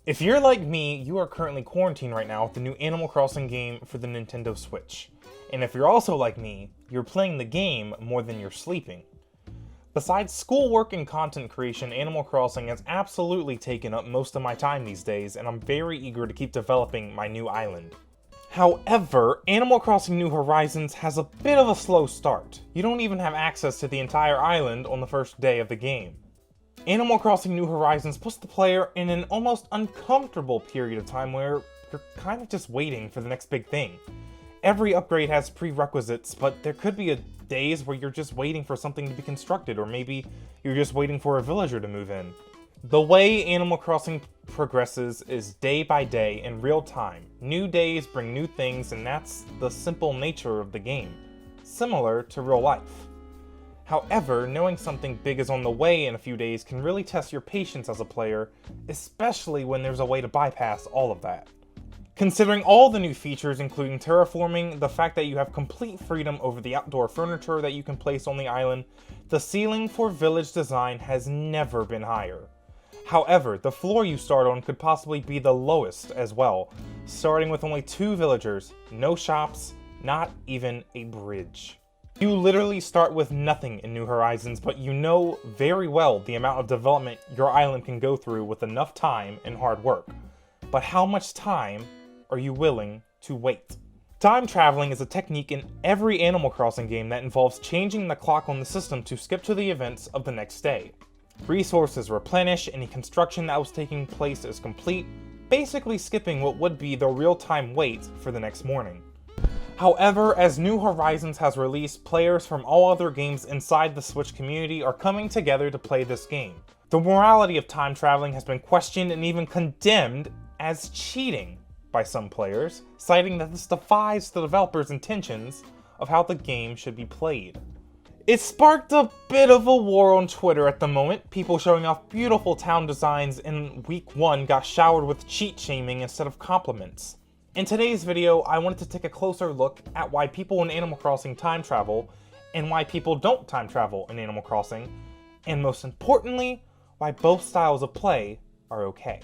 If you're like me, you are currently quarantined right now with the new Animal Crossing game for the Nintendo Switch. And if you're also like me, you're playing the game more than you're sleeping. Besides schoolwork and content creation, Animal Crossing has absolutely taken up most of my time these days, and I'm very eager to keep developing my new island. However, Animal Crossing New Horizons has a bit of a slow start. You don't even have access to the entire island on the first day of the game. Animal Crossing New Horizons puts the player in an almost uncomfortable period of time where you're kind of just waiting for the next big thing. Every upgrade has prerequisites, but there could be days where you're just waiting for something to be constructed, or maybe you're just waiting for a villager to move in. The way Animal Crossing progresses is day by day in real time. New days bring new things, and that's the simple nature of the game, similar to real life. However, knowing something big is on the way in a few days can really test your patience as a player, especially when there's a way to bypass all of that. Considering all the new features, including terraforming, the fact that you have complete freedom over the outdoor furniture that you can place on the island, the ceiling for village design has never been higher. However, the floor you start on could possibly be the lowest as well, starting with only 2 villagers, no shops, not even a bridge. You literally start with nothing in New Horizons, but you know very well the amount of development your island can go through with enough time and hard work. But how much time are you willing to wait? Time traveling is a technique in every Animal Crossing game that involves changing the clock on the system to skip to the events of the next day. Resources replenish, any construction that was taking place is complete, basically skipping what would be the real-time wait for the next morning. However, as New Horizons has released, players from all other games inside the Switch community are coming together to play this game. The morality of time traveling has been questioned and even condemned as cheating by some players, citing that this defies the developers' intentions of how the game should be played. It sparked a bit of a war on Twitter at the moment. People showing off beautiful town designs in week 1 got showered with cheat shaming instead of compliments. In today's video, I wanted to take a closer look at why people in Animal Crossing time travel, and why people don't time travel in Animal Crossing, and most importantly, why both styles of play are okay.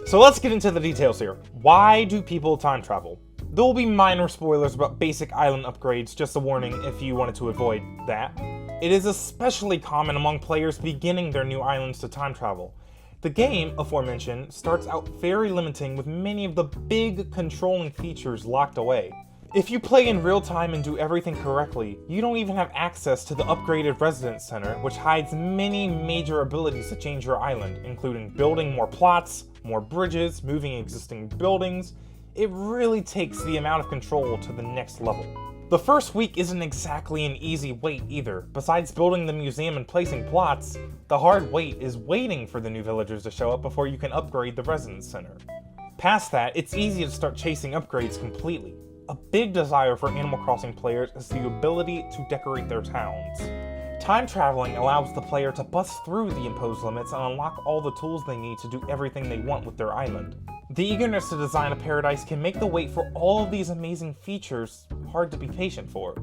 So let's get into the details here. Why do people time travel? There will be minor spoilers about basic island upgrades, just a warning if you wanted to avoid that. It is especially common among players beginning their new islands to time travel. The game, aforementioned, starts out very limiting with many of the big controlling features locked away. If you play in real time and do everything correctly, you don't even have access to the upgraded residence center, which hides many major abilities to change your island, including building more plots, more bridges, moving existing buildings. It really takes the amount of control to the next level. The first week isn't exactly an easy wait either. Besides building the museum and placing plots, the hard wait is waiting for the new villagers to show up before you can upgrade the residence center. Past that, it's easy to start chasing upgrades completely. A big desire for Animal Crossing players is the ability to decorate their towns. Time traveling allows the player to bust through the imposed limits and unlock all the tools they need to do everything they want with their island. The eagerness to design a paradise can make the wait for all of these amazing features hard to be patient for.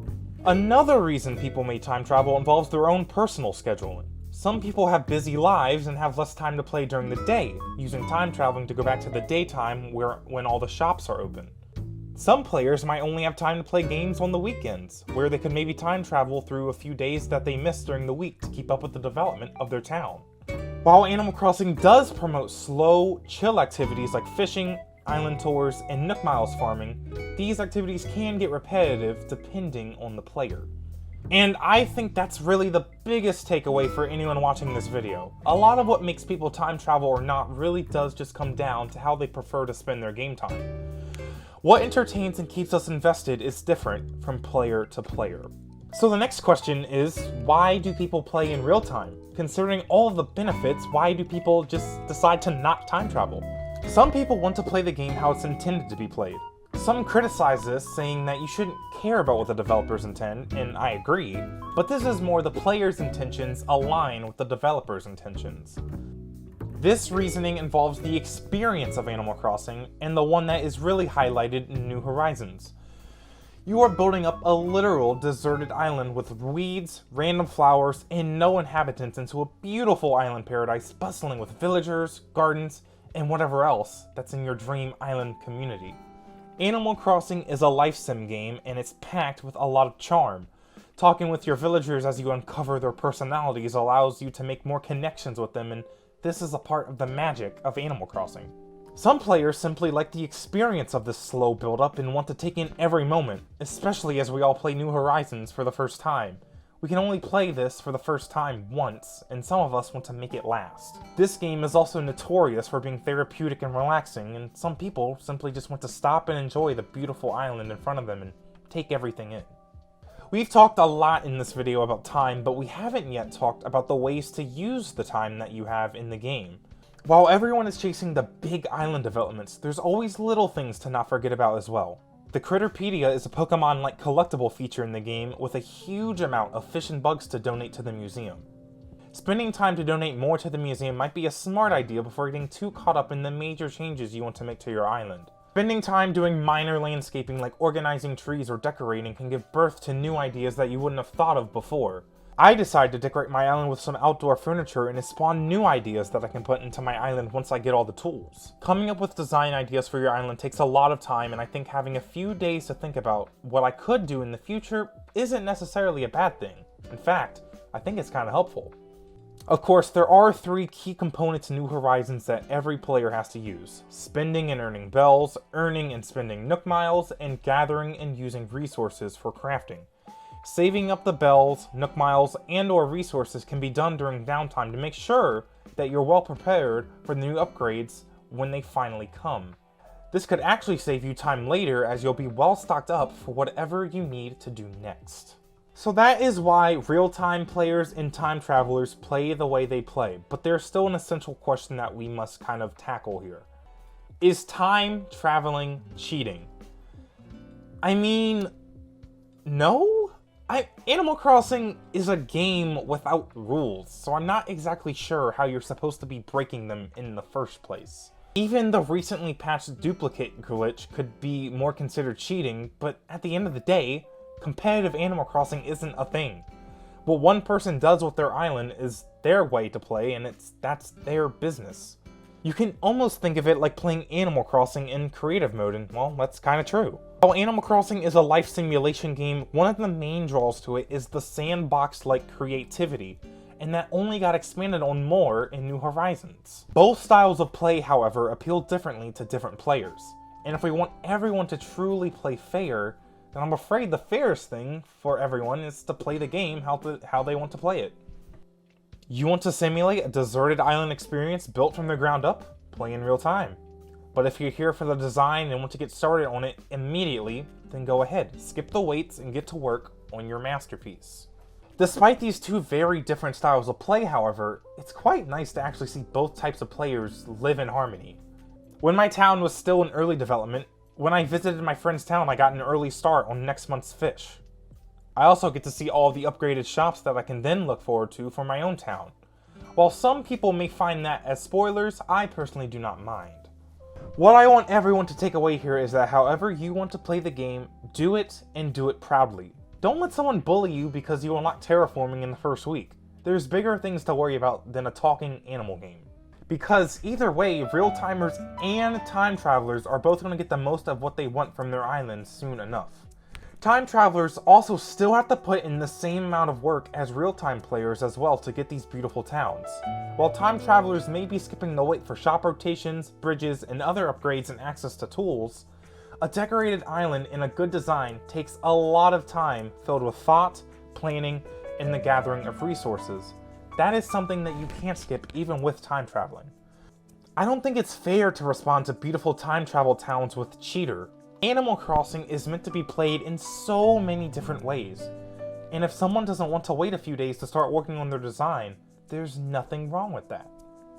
Another reason people may time travel involves their own personal scheduling. Some people have busy lives and have less time to play during the day, using time traveling to go back to the daytime when all the shops are open. Some players might only have time to play games on the weekends, where they could maybe time travel through a few days that they missed during the week to keep up with the development of their town. While Animal Crossing does promote slow, chill activities like fishing, island tours, and Nook Miles farming, these activities can get repetitive depending on the player. And I think that's really the biggest takeaway for anyone watching this video. A lot of what makes people time travel or not really does just come down to how they prefer to spend their game time. What entertains and keeps us invested is different from player to player. So the next question is, why do people play in real time? Considering all of the benefits, why do people just decide to not time travel? Some people want to play the game how it's intended to be played. Some criticize this, saying that you shouldn't care about what the developers intend, and I agree, but this is more the player's intentions align with the developer's intentions. This reasoning involves the experience of Animal Crossing, and the one that is really highlighted in New Horizons. You are building up a literal deserted island with weeds, random flowers, and no inhabitants into a beautiful island paradise bustling with villagers, gardens, and whatever else that's in your dream island community. Animal Crossing is a life sim game, and it's packed with a lot of charm. Talking with your villagers as you uncover their personalities allows you to make more connections with them, and this is a part of the magic of Animal Crossing. Some players simply like the experience of this slow build-up and want to take in every moment, especially as we all play New Horizons for the first time. We can only play this for the first time once, and some of us want to make it last. This game is also notorious for being therapeutic and relaxing, and some people simply just want to stop and enjoy the beautiful island in front of them and take everything in. We've talked a lot in this video about time, but we haven't yet talked about the ways to use the time that you have in the game. While everyone is chasing the big island developments, there's always little things to not forget about as well. The Critterpedia is a Pokemon-like collectible feature in the game with a huge amount of fish and bugs to donate to the museum. Spending time to donate more to the museum might be a smart idea before getting too caught up in the major changes you want to make to your island. Spending time doing minor landscaping like organizing trees or decorating can give birth to new ideas that you wouldn't have thought of before. I decided to decorate my island with some outdoor furniture and it spawned new ideas that I can put into my island once I get all the tools. Coming up with design ideas for your island takes a lot of time, and I think having a few days to think about what I could do in the future isn't necessarily a bad thing. In fact, I think it's kind of helpful. Of course, there are 3 key components to New Horizons that every player has to use: spending and earning bells, earning and spending Nook Miles, and gathering and using resources for crafting. Saving up the bells, Nook Miles, and or resources can be done during downtime to make sure that you're well prepared for the new upgrades when they finally come. This could actually save you time later, as you'll be well stocked up for whatever you need to do next. So that is why real-time players and time travelers play the way they play, but there's still an essential question that we must kind of tackle here. Is time traveling cheating? I mean, no? Animal Crossing is a game without rules, so I'm not exactly sure how you're supposed to be breaking them in the first place. Even the recently patched duplicate glitch could be more considered cheating, but at the end of the day, competitive Animal Crossing isn't a thing. What one person does with their island is their way to play, and that's their business. You can almost think of it like playing Animal Crossing in creative mode, and well, that's kinda true. While Animal Crossing is a life simulation game, one of the main draws to it is the sandbox-like creativity, and that only got expanded on more in New Horizons. Both styles of play, however, appeal differently to different players, and if we want everyone to truly play fair, then I'm afraid the fairest thing for everyone is to play the game how they want to play it. You want to simulate a deserted island experience built from the ground up? Play in real time. But if you're here for the design and want to get started on it immediately, then go ahead, skip the waits and get to work on your masterpiece. Despite these 2 very different styles of play, however, it's quite nice to actually see both types of players live in harmony. When my town was still in early development, when I visited my friend's town, I got an early start on next month's fish. I also get to see all the upgraded shops that I can then look forward to for my own town. While some people may find that as spoilers, I personally do not mind. What I want everyone to take away here is that however you want to play the game, do it and do it proudly. Don't let someone bully you because you unlock terraforming in the first week. There's bigger things to worry about than a talking animal game. Because either way, real-timers and time travelers are both going to get the most of what they want from their islands soon enough. Time travelers also still have to put in the same amount of work as real-time players as well to get these beautiful towns. While time travelers may be skipping the wait for shop rotations, bridges, and other upgrades and access to tools, a decorated island in a good design takes a lot of time filled with thought, planning, and the gathering of resources. That is something that you can't skip even with time traveling. I don't think it's fair to respond to beautiful time travel towns with cheater. Animal Crossing is meant to be played in so many different ways, and if someone doesn't want to wait a few days to start working on their design, there's nothing wrong with that.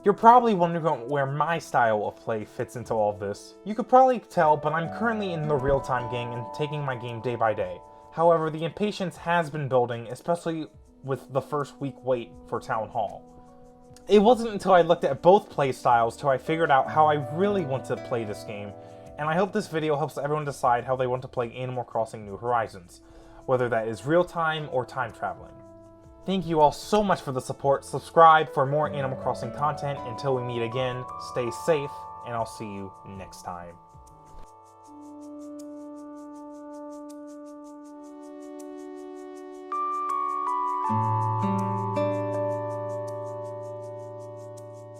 You're probably wondering where my style of play fits into all of this. You could probably tell, but I'm currently in the real-time game and taking my game day by day. However, the impatience has been building, especially with the first week wait for Town Hall. It wasn't until I looked at both play styles till I figured out how I really want to play this game, and I hope this video helps everyone decide how they want to play Animal Crossing New Horizons, whether that is real-time or time traveling. Thank you all so much for the support. Subscribe for more Animal Crossing content. Until we meet again, stay safe, and I'll see you next time.